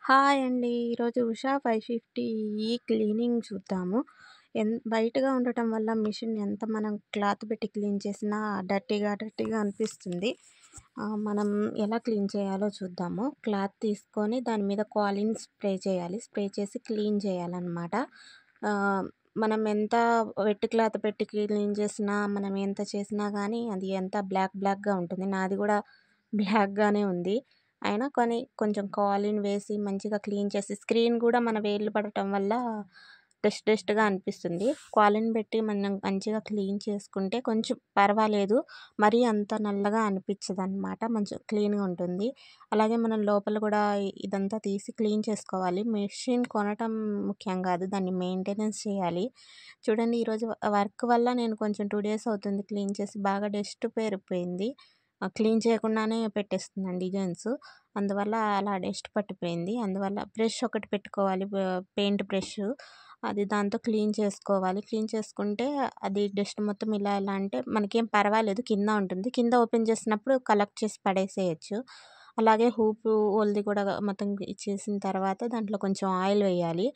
Hi అండి. ఈరోజు ఉషా 550 ఈ క్లీనింగ్ చూద్దాము. బయటగా ఉండటం వల్ల మిషన్ ఎంత మనం క్లాత్ పెట్టి క్లీన్ చేసినా డర్టీగా అనిపిస్తుంది. మనం ఎలా క్లీన్ చేయాలో చూద్దాము. క్లాత్ తీసుకొని దాని మీద క్వాలిన్ స్ప్రే చేయాలి. స్ప్రే చేసి క్లీన్ చేయాలనమాట. మనం ఎంత వెట్ క్లాత్ పెట్టి క్లీన్ చేసినా, మనం ఎంత చేసినా కానీ అది ఎంత బ్లాక్‌గా ఉంటుంది. నాది కూడా బ్లాక్‌గానే ఉంది. అయినా కానీ కొంచెం కాలిన్ వేసి మంచిగా క్లీన్ చేసి స్క్రీన్ కూడా మన వేళ్ళు పడటం వల్ల డస్ట్‌గా అనిపిస్తుంది. కాలిన్ పెట్టి మనం మంచిగా క్లీన్ చేసుకుంటే కొంచెం పర్వాలేదు. మరీ అంత నల్లగా అనిపించదనమాట. మంచిగా క్లీన్‌గా ఉంటుంది. అలాగే మనం లోపల కూడా ఇదంతా తీసి క్లీన్ చేసుకోవాలి. మెషిన్ కొనటం ముఖ్యం కాదు. దాన్ని మెయింటెనెన్స్ చేయాలి. చూడండి ఈరోజు వర్క్ వల్ల నేను కొంచెం 2 డేస్ అవుతుంది క్లీన్ చేసి బాగా డస్ట్ పేరుకుపోయింది. క్లీన్ చేయకుండానే పెట్టేస్తున్నాను డిజైన్స్. అందువల్ల అలా డస్ట్ పట్టిపోయింది. అందువల్ల బ్రష్ ఒకటి పెట్టుకోవాలి. Paint brush. అది దాంతో క్లీన్ చేసుకోవాలి. క్లీన్ చేసుకుంటే అది డస్ట్ మొత్తం ఇలా అంటే మనకేం పర్వాలేదు కింద ఉంటుంది. కింద ఓపెన్ చేసినప్పుడు కలెక్ట్ చేసి పడేసేయొచ్చు. అలాగే హోల్‌ది కూడా మొత్తం ఇచ్చేసిన తర్వాత దాంట్లో కొంచెం ఆయిల్ వేయాలి.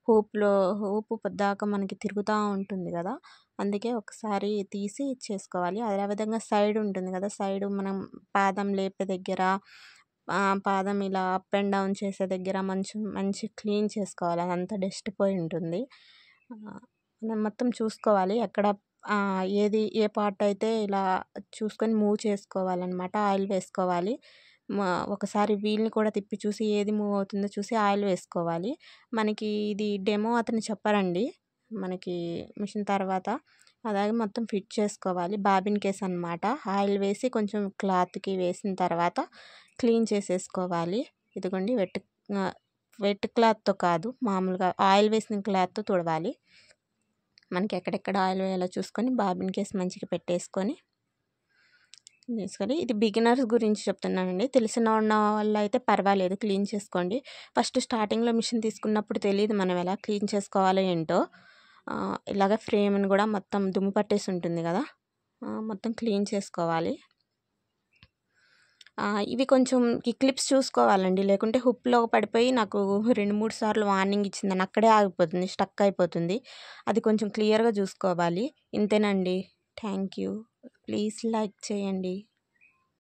హూప్ పద్దాక మనకి తిరుగుతా ఉంటుంది కదా! అందుకే ఒకసారి తీసి ఇచ్చేసుకోవాలి. అదే విధంగా సైడ్ ఉంటుంది కదా! సైడు మనం పాదం లేపే దగ్గర, పాదం ఇలా అప్ అండ్ డౌన్ చేసే దగ్గర మంచి క్లీన్ చేసుకోవాలి. అదంతా డస్ట్ పోయి ఉంటుంది. మనం మొత్తం చూసుకోవాలి. ఎక్కడ ఏది ఏ పార్ట్ అయితే ఇలా చూసుకొని మూవ్ చేసుకోవాలనమాట. ఆయిల్ వేసుకోవాలి. ఒకసారి వీల్‌ని కూడా తిప్పి చూసి ఏది మూవ్ అవుతుందో చూసి ఆయిల్ వేసుకోవాలి. మనకి ఇది డెమో అతను చెప్పారండి. మనకి మిషన్ తర్వాత. అలాగే మొత్తం ఫిట్ చేసుకోవాలి. బాబిన్ కేస్ అనమాట. ఆయిల్ వేసి కొంచెం క్లాత్‌కి వేసిన తర్వాత క్లీన్ చేసేసుకోవాలి. ఇదిగోండి వెట్ క్లాత్‌తో కాదు మామూలుగా ఆయిల్ వేసిన క్లాత్‌తో తుడవాలి. మనకి ఎక్కడెక్కడ ఆయిల్ వేయాలో చూసుకొని బాబిన్ కేస్ మంచిగా పెట్టేసుకొని ఇది బిగినర్స్ గురించి చెప్తున్నానండి. ఉన్న వాళ్ళైతే పర్వాలేదు క్లీన్ చేసుకోండి. ఫస్ట్ స్టార్టింగ్‌లో మిషన్ తీసుకున్నప్పుడు తెలీదు మనం ఎలా క్లీన్ చేసుకోవాలో ఏంటో. ఇలాగ ఫ్రేమ్‌ని కూడా మొత్తం దుమ్ము పట్టేసి ఉంటుంది కదా! మొత్తం క్లీన్ చేసుకోవాలి. ఇవి కొంచెం ఈ క్లిప్స్ చూసుకోవాలండి. లేకుంటే హుక్‌లో పడిపోయి నాకు 2, 3 సార్లు వార్నింగ్ ఇచ్చిందని అక్కడే ఆగిపోతుంది. స్టక్ అయిపోతుంది. అది కొంచెం క్లియర్‌గా చూసుకోవాలి. ఇంతేనండి. Thank you. ప్లీజ్ లైక్ చేయండి.